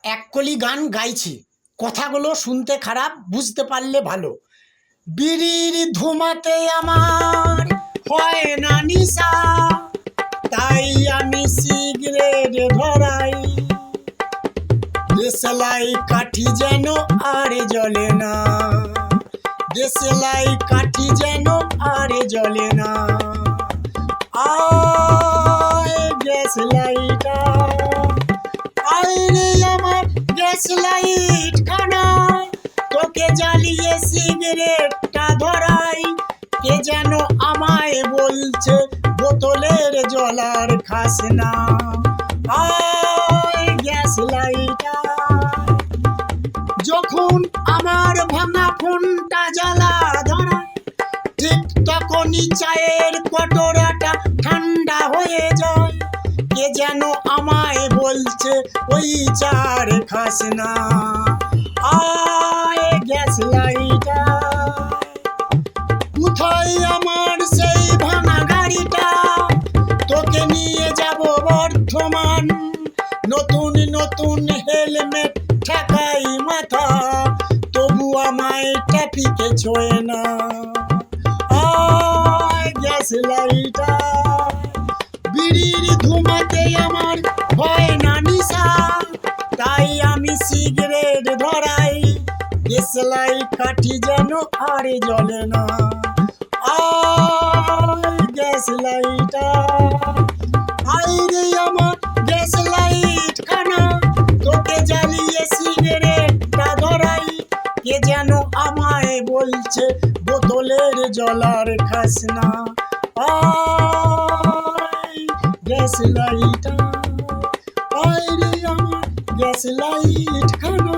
এক কলি গান গাইছি, কথাগুলো শুনতে খারাপ, বুঝতে পারলে ভালো। বিড়ির ধুমাতে আমার হয় না নিশা, তাই আমি সিগারেট ধরাই। দেশলাই কাঠি যেন আর জ্বলে না, দেশলাই কাঠি যেন আর জ্বলে না। আয় গ্যাস লাইটা, আয় রে আমার গ্যাস লাইট খানা, তোকে জ্বালিয়ে সিগারেটটা ধরাই। কে যেন আমায় বলছে বোতলের জল আর খাস না। আয় গ্যাস লাইটা, যখন আমার ভাঙা ফোনটা জ্বালা ধরায়, ঠিক তখনই চায়ের কটোরাটা ঠান্ডা হয়ে যায়। কে যেন আমায় বলছে ওই চার খাস না। আয় গ্যাস লাইটা, কোথায় আমার সেই ভাঙা গাড়িটা, তোকে নিয়ে যাব বর্ধমান। নতুন নতুন হেলমেট ঠেকাই মাথা, তবু আমায় ট্রাফিকে ছোঁয় না। আয় গ্যাস লাইটা, বিড়ির ধুমাতে আমার হয় না নিশা, তাই আমি সিগারেট ধরাই। দেশলাই কাঠি যেন আর জ্বলে না। আয় গ্যাস লাইটা, আয় রে আমার গ্যাস লাইট খানা, তোকে জ্বালিয়ে সিগারেটটা ধরাই। কে যেন আমায় বলছে বোতলের জল আর খাস না। আয় গ্যাস লাইটা, আয় রে আমার গ্যাস লাইট খানা।